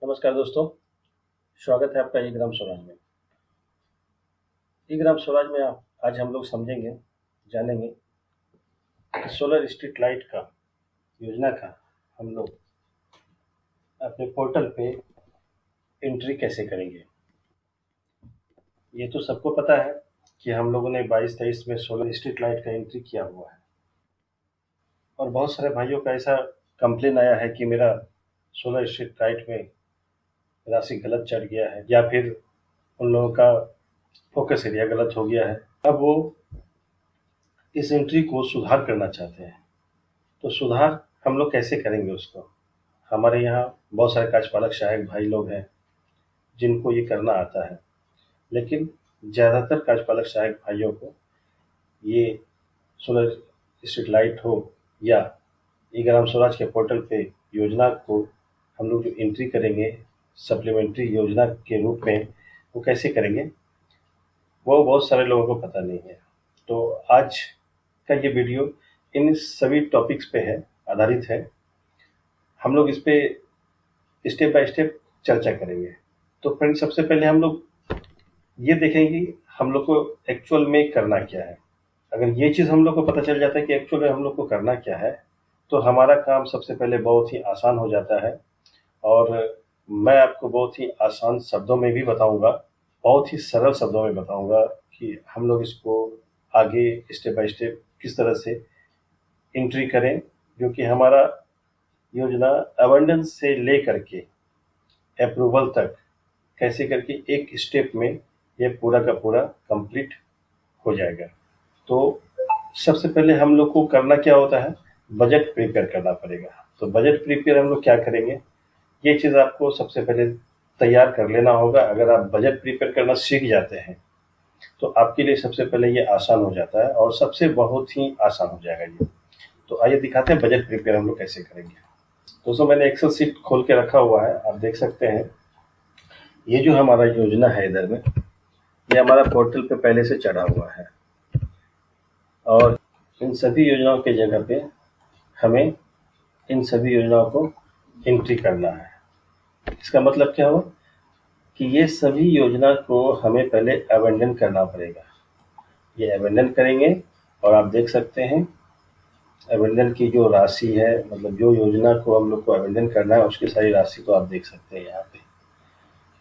नमस्कार दोस्तों, स्वागत है आपका ई ग्राम स्वराज में। ई ग्राम स्वराज में आज हम लोग समझेंगे, जानेंगे कि सोलर स्ट्रीट लाइट का योजना का हम लोग अपने पोर्टल पे एंट्री कैसे करेंगे। ये तो सबको पता है कि हम लोगों ने 22-23 में सोलर स्ट्रीट लाइट का एंट्री किया हुआ है और बहुत सारे भाइयों का ऐसा कंप्लेन आया है कि मेरा सोलर स्ट्रीट लाइट में राशि गलत चढ़ गया है या फिर उन लोगों का फोकस एरिया गलत हो गया है। अब वो इस एंट्री को सुधार करना चाहते हैं, तो सुधार हम लोग कैसे करेंगे उसको। हमारे यहाँ बहुत सारे कार्यपालक सहायक भाई लोग हैं जिनको ये करना आता है, लेकिन ज़्यादातर कार्यपालक सहायक भाइयों को ये सोलर स्ट्रीट लाइट हो या ई ग्राम स्वराज के पोर्टल पे योजना को हम लोग जो एंट्री करेंगे सप्लीमेंट्री योजना के रूप में, वो कैसे करेंगे वो बहुत सारे लोगों को पता नहीं है। तो आज का ये वीडियो इन सभी टॉपिक्स पे है, आधारित है। हम लोग इस पे स्टेप बाय स्टेप चर्चा करेंगे। तो फ्रेंड्स, सबसे पहले हम लोग ये देखेंगे हम लोग को एक्चुअल में करना क्या है। अगर ये चीज़ हम लोग को पता चल जाता है कि एक्चुअल में हम लोग को करना क्या है, तो हमारा काम सबसे पहले बहुत ही आसान हो जाता है और मैं आपको बहुत ही आसान शब्दों में भी बताऊंगा, बहुत ही सरल शब्दों में बताऊंगा कि हम लोग इसको आगे स्टेप बाय स्टेप किस तरह से एंट्री करें, जो कि हमारा योजना अबंडेंस से ले करके अप्रूवल तक कैसे करके एक स्टेप में ये पूरा का पूरा कंप्लीट हो जाएगा। तो सबसे पहले हम लोग को करना क्या होता है, बजट प्रिपेयर करना पड़ेगा। तो बजट प्रिपेयर हम लोग क्या करेंगे, ये चीज़ आपको सबसे पहले तैयार कर लेना होगा। अगर आप बजट प्रिपेयर करना सीख जाते हैं तो आपके लिए सबसे पहले ये आसान हो जाता है और सबसे बहुत ही आसान हो जाएगा ये। तो आइए दिखाते हैं बजट प्रिपेयर हम लोग कैसे करेंगे। दोस्तों, मैंने एक्सेल सीट खोल के रखा हुआ है, आप देख सकते हैं। ये जो हमारा योजना है इधर में, ये हमारा पोर्टल पे पहले से चढ़ा हुआ है और इन सभी योजनाओं के जगह पे हमें इन सभी योजनाओं को एंट्री करना है। इसका मतलब क्या हुआ कि ये सभी योजना को हमें पहले अबेंडन करना पड़ेगा। ये अबेंडन करेंगे और आप देख सकते हैं अबेंडन की जो राशि है, मतलब जो योजना को हम लोग को अबेंडन करना है उसकी सारी राशि को आप देख सकते हैं यहाँ पे।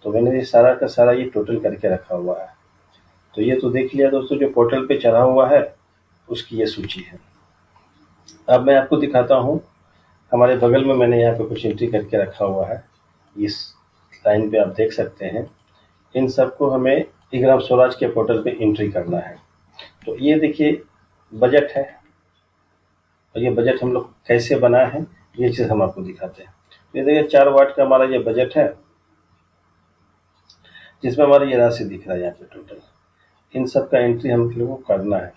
तो मैंने ये सारा का सारा ये टोटल करके रखा हुआ है। तो ये तो देख लिया दोस्तों, जो पोर्टल पे चढ़ा हुआ है उसकी ये सूची है। अब मैं आपको दिखाता हूँ, हमारे बगल में मैंने यहाँ पे कुछ एंट्री करके रखा हुआ है। इस लाइन पे आप देख सकते हैं, इन सबको हमें ई ग्राम स्वराज के पोर्टल पे एंट्री करना है। तो ये देखिए बजट है और ये बजट हम लोग कैसे बनाए हैं ये चीज़ हम आपको दिखाते हैं। ये देखिए 4 वाट का हमारा ये बजट है, जिसमें हमारा ये राशि दिख रहा है यहाँ पे टोटल। इन सब का एंट्री हम लोगों को करना है।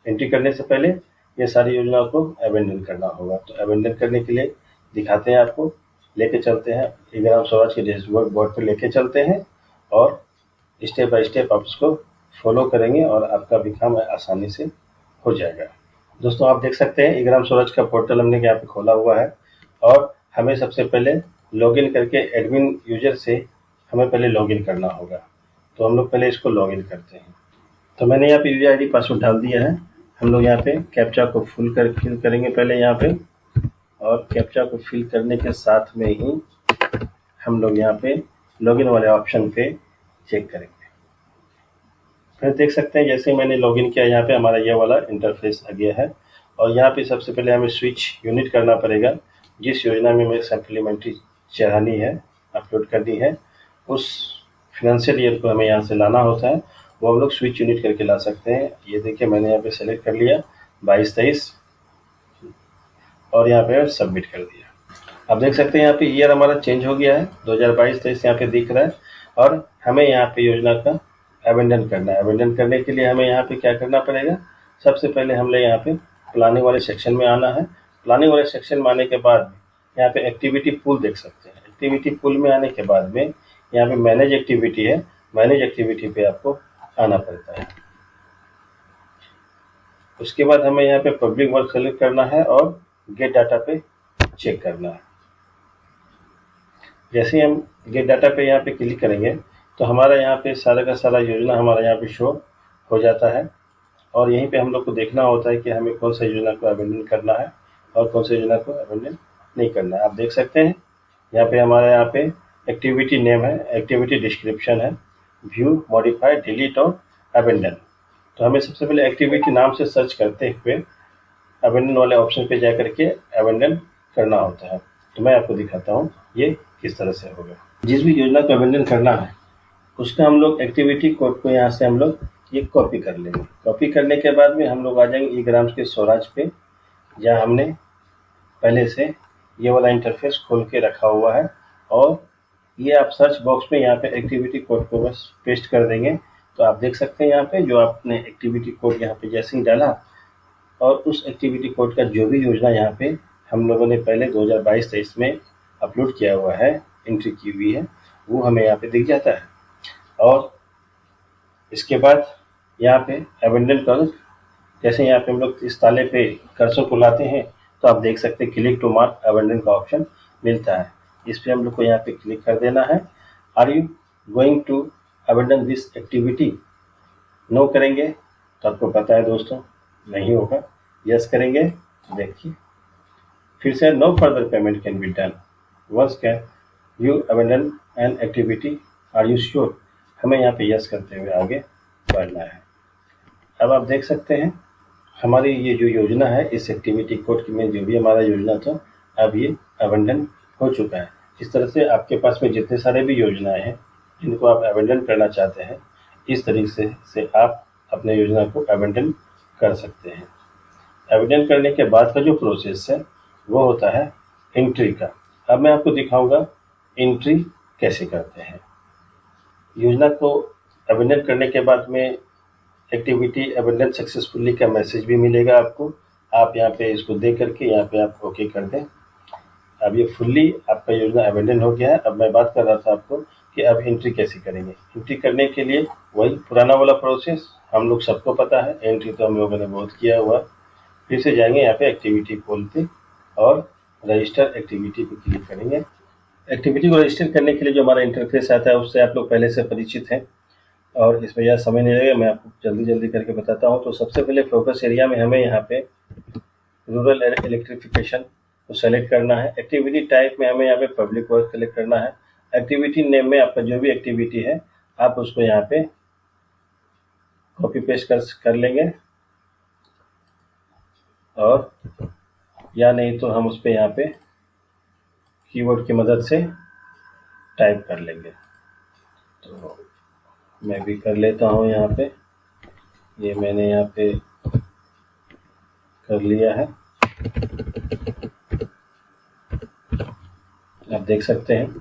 एंट्री करने से पहले ये सारी योजनाओं को अबेंडन करना होगा। तो अबेंडन करने के लिए दिखाते हैं आपको, लेके चलते हैं ई ग्राम स्वराज के डैशबोर्ड बोर्ड पर लेके चलते हैं और स्टेप बाय स्टेप आप उसको फॉलो करेंगे और आपका भी काम आसानी से हो जाएगा। दोस्तों, आप देख सकते हैं ई ग्राम स्वराज का पोर्टल हमने यहाँ पे खोला हुआ है और हमें सबसे पहले लॉगिन करके एडमिन यूजर से हमें पहले लॉगिन करना होगा। तो हम लोग पहले इसको लॉगिन करते हैं। तो मैंने यहाँ पे यूजर आईडी पासवर्ड डाल दिया है। हम लोग यहाँ पे कैप्चा को फिल करेंगे पहले यहाँ पे, और कैप्चा को फिल करने के साथ में ही हम लोग यहाँ पे लॉगिन वाले ऑप्शन पे चेक करेंगे। फिर देख सकते हैं जैसे मैंने लॉगिन किया, यहाँ पे हमारा ये वाला इंटरफेस आ गया है और यहाँ पे सबसे पहले हमें स्विच यूनिट करना पड़ेगा। जिस योजना में हमें सप्लीमेंट्री चढ़ानी है, अपलोड करनी है, उस फाइनेंशियल ईयर को हमें यहाँ से लाना होता है, वो हम लोग स्विच यूनिट करके ला सकते हैं। ये देखिए मैंने यहाँ पे सेलेक्ट कर लिया 22-23 और यहाँ पे सबमिट कर दिया। आप देख सकते हैं यहाँ पे ईयर हमारा चेंज हो गया है, 2022-23 यहाँ पे दिख रहा है और हमें यहाँ पे योजना का अबेंडन करना है। अबेंडन करने के लिए हमें यहाँ पे क्या करना पड़ेगा, सबसे पहले हम लोग यहाँ पे प्लानिंग वाले सेक्शन में आना है। प्लानिंग वाले सेक्शन में आने के बाद यहाँ पे एक्टिविटी पूल देख सकते हैं। एक्टिविटी पूल में आने के बाद में यहाँ पे मैनेज एक्टिविटी है, मैनेज एक्टिविटी पे आपको आना पड़ता है। उसके बाद हमें यहाँ पे पब्लिक वर्क सेलेक्ट करना है और गेट डाटा पे चेक करना है। जैसे ही हम गेट डाटा पे यहाँ पे क्लिक करेंगे तो हमारा यहाँ पे सारा का सारा योजना हमारा यहाँ पे शो हो जाता है और यहीं पे हम लोग को देखना होता है कि हमें कौन सा योजना को अबेंडन करना है और कौन सा योजना को अबेंडन नहीं करना है। आप देख सकते हैं यहाँ पे हमारा यहाँ पे एक्टिविटी नेम है, एक्टिविटी डिस्क्रिप्शन है, व्यू, मॉडिफाई, डिलीट और अबेंडन। तो हमें सबसे पहले एक्टिविटी नाम से सर्च करते हुए अबेंडन वाले ऑप्शन पे जा करके अबेंडन करना होता है। तो मैं आपको दिखाता हूँ ये किस तरह से होगा। जिस भी योजना को अबेंडन करना है उसका हम लोग एक्टिविटी कोड को यहाँ से हम लोग ये कॉपी कर लेंगे। कॉपी करने के बाद में हम लोग आ जाएंगे ई ग्राम्स के स्वराज पे, जहाँ हमने पहले से ये वाला इंटरफेस खोल के रखा हुआ है और ये आप सर्च बॉक्स में यहाँ पे एक्टिविटी कोड को बस पेस्ट कर देंगे। तो आप देख सकते हैं यहाँ पे जो आपने एक्टिविटी कोड यहाँ पे जैसे ही डाला और उस एक्टिविटी कोड का जो भी योजना यहाँ पे हम लोगों ने पहले 2022-23 में अपलोड किया हुआ है, एंट्री की हुई है, वो हमें यहाँ पे दिख जाता है। और इसके बाद यहाँ पे अबेंडन कर, जैसे यहाँ पे हम लोग इस ताले पे कर्सर को लाते हैं तो आप देख सकते हैं क्लिक टू मार्क अबेंडन का ऑप्शन मिलता है। इस पे हम लोग को यहाँ पे क्लिक कर देना है। Are you going to abandon this activity? No करेंगे तो आपको पता है दोस्तों नहीं होगा। यस करेंगे, देखिए फिर से no further payment can be done once can you abandon an activity, are you sure? हमें यहाँ पे यस करते हुए आगे बढ़ना है। अब आप देख सकते हैं हमारी ये जो योजना है इस एक्टिविटी कोड में जो भी हमारा योजना था अब ये अबेंडन हो चुका है। इस तरह से आपके पास में जितने सारे भी योजनाएं हैं जिनको आप अबेंडन करना चाहते हैं, इस तरीके से आप अपने योजना को अबेंडन कर सकते हैं। अबेंडन करने के बाद का जो प्रोसेस है वो होता है एंट्री का। अब मैं आपको दिखाऊंगा एंट्री कैसे करते हैं। योजना को अबेंडन करने के बाद में एक्टिविटी अबेंडन सक्सेसफुली का मैसेज भी मिलेगा आपको। आप यहाँ पे इसको देख करके यहाँ पे आप ओके कर दें। अब ये फुल्ली आपका योजना अबेंडन हो गया है। अब मैं बात कर रहा था आपको कि अब एंट्री कैसे करेंगे। एंट्री करने के लिए वही पुराना वाला प्रोसेस हम लोग सबको पता है, एंट्री तो हम लोगों ने बहुत किया हुआ। फिर से जाएंगे यहाँ पे एक्टिविटी खोल पे और रजिस्टर एक्टिविटी पे क्लिक करेंगे। एक्टिविटी को रजिस्टर करने के लिए जो हमारा इंटरफेस आता है उससे आप लोग पहले से परिचित हैं और इसमें ज़्यादा समय नहीं लगेगा, मैं आपको जल्दी करके बताता हूँ। तो सबसे पहले फोकस एरिया में हमें यहाँ पे रूरल इलेक्ट्रिफिकेशन को सेलेक्ट करना है। एक्टिविटी टाइप में हमें यहाँ पे पब्लिक वर्क सेलेक्ट करना है। एक्टिविटी नेम में आपका जो भी एक्टिविटी है आप उसको यहाँ पे कॉपी पेस्ट कर लेंगे और या नहीं तो हम उस पर यहाँ पे कीबोर्ड की मदद से टाइप कर लेंगे। तो मैं भी कर लेता हूँ यहाँ पे, ये मैंने यहाँ पे कर लिया है, आप देख सकते हैं।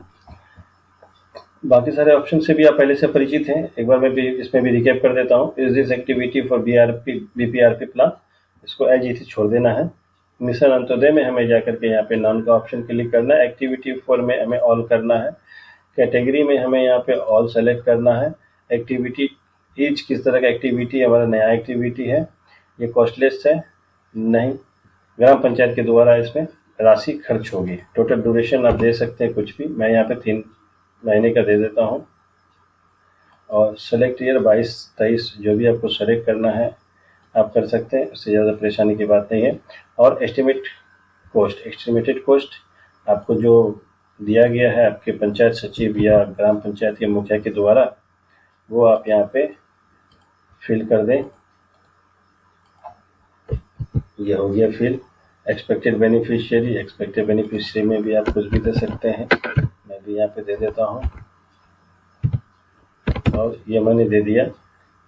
बाकी सारे ऑप्शन से भी आप पहले से परिचित हैं, एक बार मैं भी इसमें भी रिकैप कर देता हूँ। Is this activity for BPRP plan, इसको एज इट इज छोड़ देना है। मिशन अंत्योदय में हमें जाकर के यहाँ पे नाम का ऑप्शन क्लिक करना है। एक्टिविटी 4 में हमें ऑल करना है। कैटेगरी में हमें यहाँ पे ऑल सेलेक्ट करना है। एक्टिविटी ईच किस तरह का एक्टिविटी हमारा नया एक्टिविटी है, ये कॉस्टलेस है, नहीं ग्राम पंचायत के द्वारा इसमें राशि खर्च होगी। टोटल ड्यूरेशन आप दे सकते हैं कुछ भी, मैं यहाँ पे 3 महीने का दे देता हूँ। और सेलेक्ट ईयर 22-23 जो भी आपको सेलेक्ट करना है आप कर सकते हैं, उससे ज़्यादा परेशानी की बात नहीं है। और एस्टिमेटेड कॉस्ट आपको जो दिया गया है आपके पंचायत सचिव या ग्राम पंचायत के मुखिया के द्वारा, वो आप यहाँ पे फिल कर दें। ये हो गया फिल। एक्सपेक्टेड बेनिफिशियरी में भी आप कुछ भी दे सकते हैं, मैं भी यहाँ पे दे देता हूँ और ये मैंने दे दिया।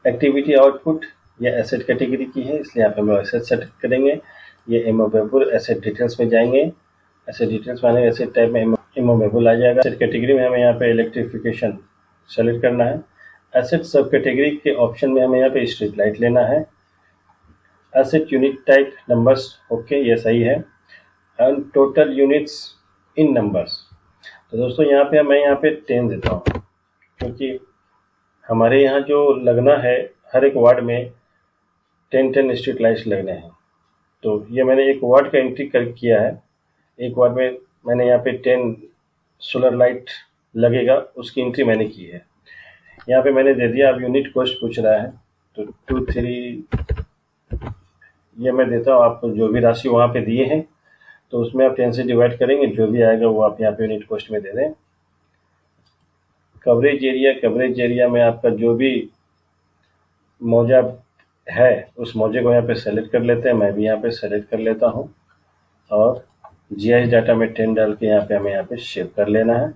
एक्टिविटी आउटपुट ये एसेट कैटेगरी की है इसलिए यहाँ पे हम एसेट सेट करेंगे। ये इमोवेबल एसेट डिटेल्स में जाएंगे, एसेट डिटेल्स में एसेट टाइप में इमोवेबल आ जाएगा। एसेट कैटेगरी में हमें यहाँ पे इलेक्ट्रिफिकेशन सेलेक्ट करना है। एसेट सब कैटेगरी के ऑप्शन में हमें यहाँ पे स्ट्रीट लाइट लेना है। Asset unit type numbers, okay ये सही है। And total units in numbers, तो दोस्तों यहाँ पे मैं यहाँ पे 10 देता हूँ क्योंकि हमारे यहाँ जो लगना है हर एक वार्ड में 10 स्ट्रीट लाइट्स लगने हैं। तो ये मैंने एक वार्ड का एंट्री किया है, एक वार्ड में मैंने यहाँ पे 10 सोलर लाइट लगेगा उसकी एंट्री मैंने की है। यहाँ पे मैंने दे दिया। अब यूनिट कॉस्ट पूछ रहा है तो 2-3 ये मैं देता हूँ आपको। जो भी राशि वहाँ पे दिए हैं तो उसमें आप 10 से डिवाइड करेंगे, जो भी आएगा वो आप यहाँ पे यूनिट कॉस्ट में दे दें। कवरेज एरिया में आपका जो भी मौजा है उस मौजे को यहाँ पे सेलेक्ट कर लेते हैं। मैं भी यहाँ पे सेलेक्ट कर लेता हूँ और जीआईएस डाटा में 10 डाल के हमें यहाँ पे सेव कर लेना है।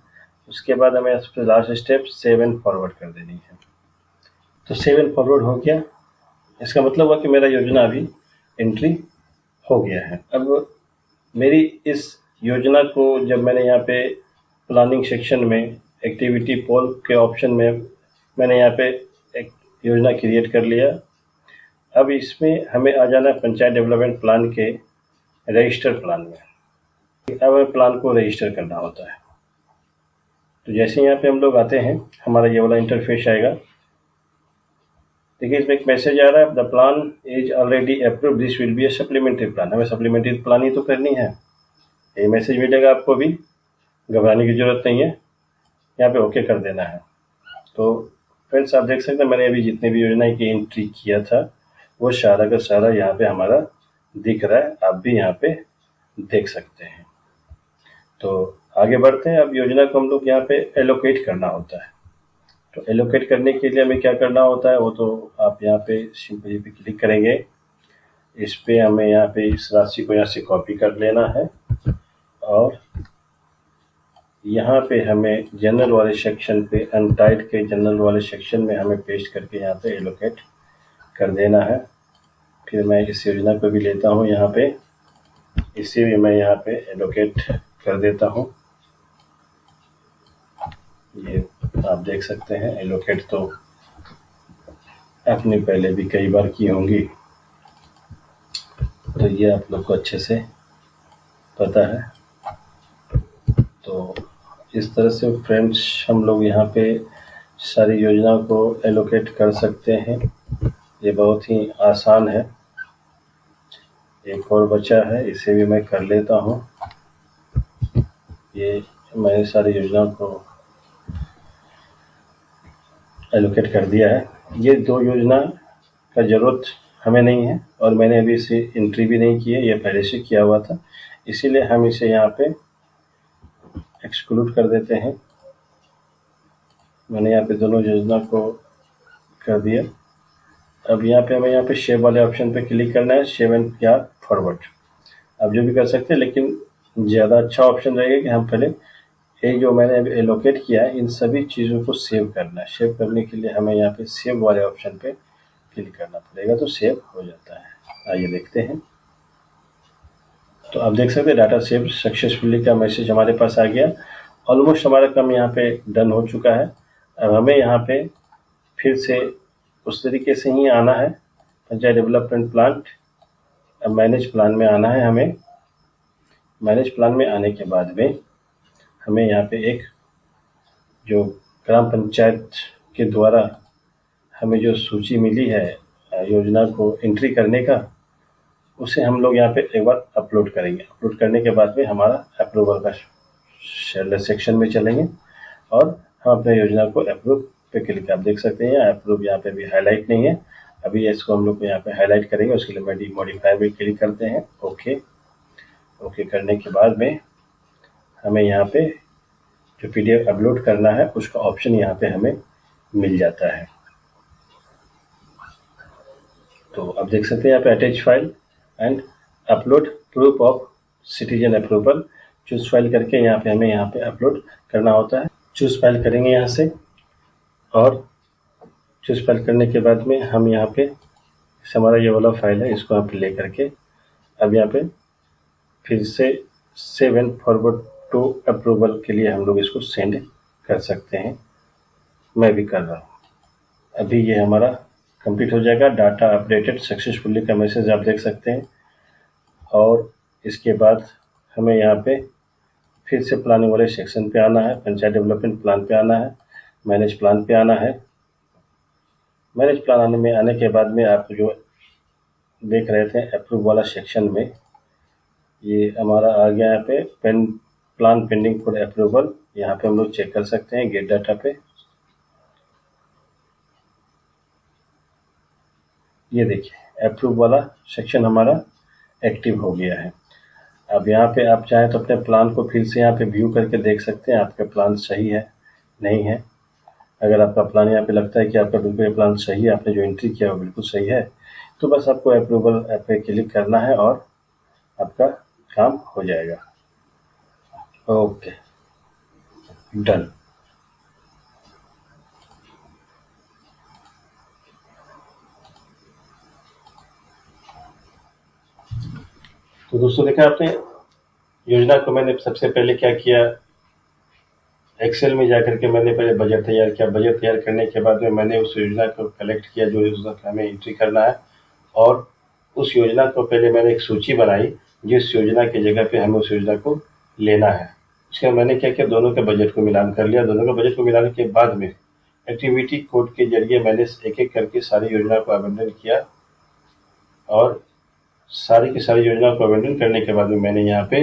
उसके बाद हमें last step save and forward कर देनी है। तो सेव एंड फॉरवर्ड हो गया। इसका मतलब हुआ कि मेरा योजना अभी एंट्री हो गया है। अब मेरी इस योजना को जब मैंने यहाँ पे प्लानिंग सेक्शन में एक्टिविटी पोल के ऑप्शन में मैंने यहाँ पे एक योजना क्रिएट कर लिया। अब इसमें हमें आ जाना है पंचायत डेवलपमेंट प्लान के रजिस्टर प्लान में। अब हमें प्लान को रजिस्टर करना होता है। तो जैसे यहाँ पे हम लोग आते हैं हमारा ये वाला इंटरफेस आएगा। देखिए इसमें एक मैसेज आ रहा है, the plan is already approved, this will be A supplementary plan. हमें सप्लीमेंट्री प्लान ही तो करनी है। ये मैसेज मिलेगा आपको भी, घबराने की ज़रूरत नहीं है। यहाँ पे ओके कर देना है। तो फ्रेंड्स आप देख सकते हैं मैंने अभी जितने भी योजना की एंट्री किया था वो सारा का सारा यहाँ पे हमारा दिख रहा है। आप भी यहाँ पे देख सकते हैं। तो आगे बढ़ते हैं। अब योजना को हम लोग यहाँ पे एलोकेट करना होता है। तो एलोकेट करने के लिए हमें क्या करना होता है वो तो आप यहाँ पे सिंपली पे क्लिक करेंगे। इस पे हमें यहाँ पे इस राशि को यहाँ से कॉपी कर लेना है और यहाँ पे हमें जनरल वाले सेक्शन पे अनटाइड के जनरल वाले सेक्शन में हमें पेस्ट करके यहाँ पे एलोकेट कर देना है। फिर मैं इस योजना को भी लेता हूँ यहाँ पे, इसे भी मैं यहाँ पे एलोकेट कर देता हूँ। ये आप देख सकते हैं एलोकेट तो आपने पहले भी कई बार की होंगी, तो ये आप लोग को अच्छे से पता है। तो इस तरह से फ्रेंड्स हम लोग यहाँ पे सारी योजना को एलोकेट कर सकते हैं। ये बहुत ही आसान है। एक और बचा है, इसे भी मैं कर लेता हूँ। ये मैंने सारी योजना को एलोकेट कर दिया है। ये 2 योजना का ज़रूरत हमें नहीं है और मैंने अभी इसे एंट्री भी नहीं की है, ये पहले से किया हुआ था, इसीलिए हम इसे यहाँ पे एक्सक्लूड कर देते हैं। मैंने यहाँ पे दोनों योजना को कर दिया। अब यहाँ पे हमें यहाँ पे शेप वाले ऑप्शन पे क्लिक करना है, सेव एंड या फॉरवर्ड आप जो भी कर सकते हैं, लेकिन ज़्यादा अच्छा ऑप्शन रहेगा कि हम पहले ये जो मैंने अभी एलोकेट किया है इन सभी चीज़ों को सेव करना है। सेव करने के लिए हमें यहाँ पे सेव वाले ऑप्शन पे क्लिक करना पड़ेगा, तो सेव हो जाता है। आइए देखते हैं। तो आप देख सकते हैं डाटा सेव सक्सेसफुली का मैसेज हमारे पास आ गया। ऑलमोस्ट हमारा काम यहाँ पे डन हो चुका है। अब हमें यहाँ पे फिर से उस तरीके से ही आना है पंचायत डेवलपमेंट प्लान। अब मैनेज प्लान में आना है हमें। मैनेज प्लान में आने के बाद में हमें यहाँ पे एक जो ग्राम पंचायत के द्वारा हमें जो सूची मिली है योजना को एंट्री करने का, उसे हम लोग यहाँ पे एक बार अपलोड करेंगे। अपलोड करने के बाद में हमारा अप्रूवल का सेक्शन में चलेंगे और हम अपने योजना को अप्रूव पे क्लिक। आप देख सकते हैं अप्रूव यहाँ पे भी हाईलाइट नहीं है, अभी इसको हम लोग को यहाँ पे हाईलाइट करेंगे। उसके लिए मैं मॉडिफाई पे क्लिक करते हैं। ओके करने के बाद में हमें यहाँ पे जो PDF अपलोड करना है उसका ऑप्शन यहाँ पे हमें मिल जाता है। तो आप देख सकते हैं यहाँ पे attach file and upload proof of citizen approval. Choose file करके यहाँ पे हमें यहाँ पे अपलोड करना होता है। चूज फाइल करेंगे यहाँ से और चूज फाइल करने के बाद में हम यहाँ पे हमारा ये वाला फाइल है, इसको आप ले करके अब यहाँ पे फिर से save and forward to approval के लिए हम लोग इसको सेंड कर सकते हैं। मैं भी कर रहा हूँ। अभी ये हमारा कंप्लीट हो जाएगा। डाटा अपडेटेड सक्सेसफुली का मैसेज आप देख सकते हैं। और इसके बाद हमें यहाँ पे फिर से प्लानिंग वाले सेक्शन पे आना है, पंचायत डेवलपमेंट प्लान पे आना है, मैनेज प्लान पे आना है। मैनेज प्लान आने के बाद में आप जो देख रहे थे अप्रूव वाला सेक्शन में ये हमारा आ गया यहाँ पे प्लान पेंडिंग फॉर अप्रूवल यहाँ पे हम लोग चेक कर सकते हैं गेट डाटा पे। ये देखिए अप्रूव वाला सेक्शन हमारा एक्टिव हो गया है। अब यहाँ पे आप चाहें तो अपने प्लान को फिर से यहाँ पे व्यू करके देख सकते हैं आपका प्लान सही है नहीं है। अगर आपका प्लान यहाँ पे लगता है कि आपका बिल्कुल ये प्लान सही है, आपने जो एंट्री किया वो बिल्कुल सही है, तो बस आपको अप्रूवल ऐप पे क्लिक करना है और आपका काम हो जाएगा। Okay, done. तो दोस्तों देखा आपने योजना को मैंने सबसे पहले क्या किया, एक्सेल में जाकर के मैंने पहले बजट तैयार किया। बजट तैयार करने के बाद में मैंने उस योजना को कलेक्ट किया जो योजना हमें एंट्री करना है, और उस योजना को पहले मैंने एक सूची बनाई जिस योजना की जगह पे हमें उस योजना को लेना है। उसके बाद मैंने क्या किया, दोनों के बजट को मिलान कर लिया। दोनों के बजट को मिलाने के बाद में एक्टिविटी कोड के जरिए मैंने एक एक करके सारी योजना को अबेंडन किया, और सारी की सारी योजना को अबेंडन करने के बाद में मैंने यहाँ पे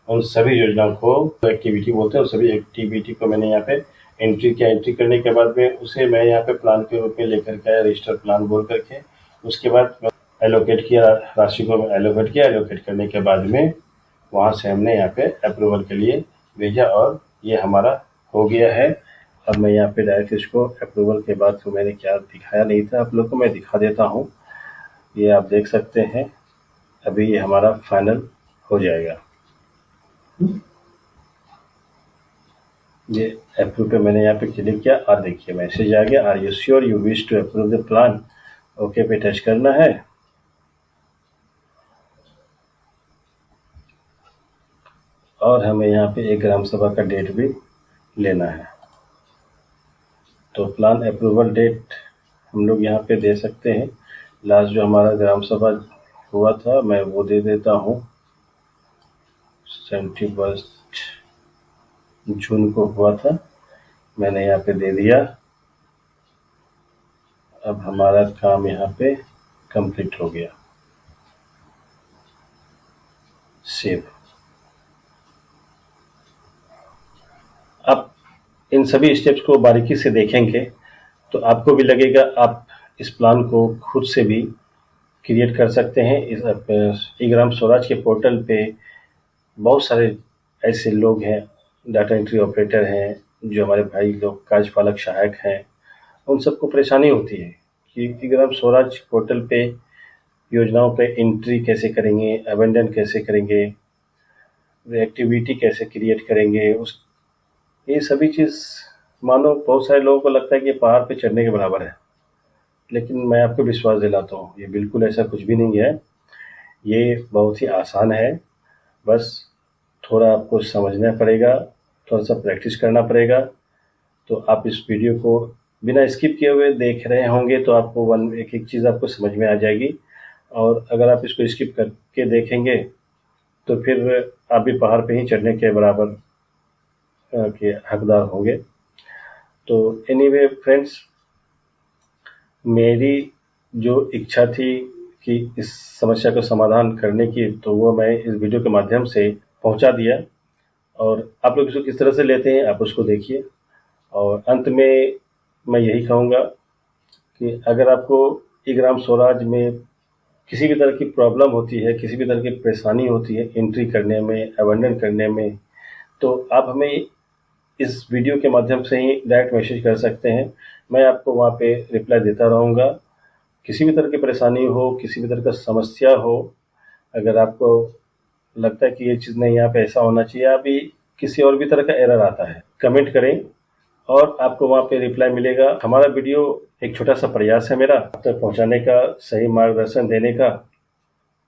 उन सभी योजनाओं को एक्टिविटी बोलते हैं, उन सभी एक्टिविटी को मैंने यहाँ पे एंट्री किया। एंट्री करने के बाद में उसे मैं यहाँ पे प्लान के रूप में लेकर के आया, रजिस्टर प्लान बोल करके। उसके बाद एलोकेट किया, राशि को एलोकेट किया। एलोकेट करने के बाद में वहाँ से हमने यहाँ पे अप्रूवल के लिए भेजा, और ये हमारा हो गया है। अब मैं यहाँ पे डायरेक्ट इसको अप्रूवल के बाद को मैंने क्या दिखाया नहीं था आप लोग को, मैं दिखा देता हूँ। ये आप देख सकते हैं, अभी ये हमारा फाइनल हो जाएगा। ये अप्रूव पे मैंने यहाँ पे क्लिक किया और देखिए मैसेज आ गया, are you sure you wish to approve the plan. Okay पे टच करना है, और हमें यहाँ पे एक ग्राम सभा का डेट भी लेना है। तो प्लान अप्रूवल डेट हम लोग यहाँ पे दे सकते हैं। लास्ट जो हमारा ग्राम सभा हुआ था मैं वो दे देता हूँ, 71 जून को हुआ था, मैंने यहाँ पे दे दिया। अब हमारा काम यहाँ पे कंप्लीट हो गया। सेव। अब इन सभी स्टेप्स को बारीकी से देखेंगे तो आपको भी लगेगा आप इस प्लान को खुद से भी क्रिएट कर सकते हैं। इस ई ग्राम स्वराज के पोर्टल पे बहुत सारे ऐसे लोग हैं, डाटा एंट्री ऑपरेटर हैं, जो हमारे भाई लोग कार्यपालक सहायक हैं, उन सबको परेशानी होती है कि ई ग्राम स्वराज पोर्टल पे योजनाओं पे एंट्री कैसे करेंगे, अबेंडन कैसे करेंगे, एक्टिविटी कैसे क्रिएट करेंगे। ये सभी चीज़ मानो बहुत सारे लोगों को लगता है कि ये पहाड़ पे चढ़ने के बराबर है, लेकिन मैं आपको विश्वास दिलाता हूँ ये बिल्कुल ऐसा कुछ भी नहीं है। ये बहुत ही आसान है, बस थोड़ा आपको समझना पड़ेगा, थोड़ा सा प्रैक्टिस करना पड़ेगा। तो आप इस वीडियो को बिना स्किप किए हुए देख रहे होंगे तो आपको एक एक चीज़ आपको समझ में आ जाएगी, और अगर आप इसको स्किप करके देखेंगे तो फिर आप भी पहाड़ पे ही चढ़ने के बराबर के हकदार होंगे। तो एनीवे फ्रेंड्स, मेरी जो इच्छा थी कि इस समस्या का समाधान करने की, तो वो मैं इस वीडियो के माध्यम से पहुंचा दिया, और आप लोग इसको किस तरह से लेते हैं आप उसको देखिए। और अंत में मैं यही कहूँगा कि अगर आपको ई ग्राम स्वराज में किसी भी तरह की प्रॉब्लम होती है, किसी भी तरह की परेशानी होती है एंट्री करने में, अबेंडन करने में, तो आप हमें इस वीडियो के माध्यम से ही डायरेक्ट मैसेज कर सकते हैं। मैं आपको वहाँ पे रिप्लाई देता रहूँगा। किसी भी तरह की परेशानी हो, किसी भी तरह का समस्या हो, अगर आपको लगता है कि ये चीज़ नहीं, यहाँ पे ऐसा होना चाहिए, अभी किसी और भी तरह का एरर आता है, कमेंट करें और आपको वहाँ पे रिप्लाई मिलेगा। हमारा वीडियो एक छोटा सा प्रयास है मेरा आप तक पहुँचाने का, सही मार्गदर्शन देने का।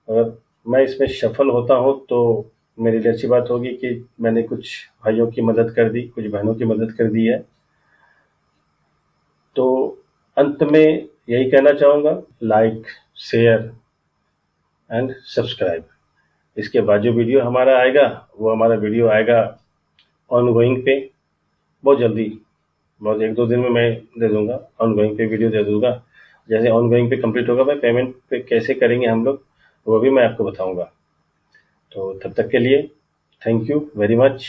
अगर मैं इसमें सफल होता हूँ तो मेरे लिए अच्छी बात होगी कि मैंने कुछ भाइयों की मदद कर दी, कुछ बहनों की मदद कर दी है। तो अंत में यही कहना चाहूँगा, लाइक, शेयर एंड सब्सक्राइब। इसके बाद जो वीडियो हमारा आएगा वो हमारा वीडियो आएगा ऑनगोइंग पे, बहुत जल्दी, बहुत 1-2 दिन में मैं दे दूँगा, ऑनगोइंग पे वीडियो दे दूँगा। जैसे ऑनगोइंग पे कंप्लीट होगा, मैं पेमेंट पे कैसे करेंगे हम लोग वो भी मैं आपको बताऊँगा। तो तब तक के लिए थैंक यू वेरी मच।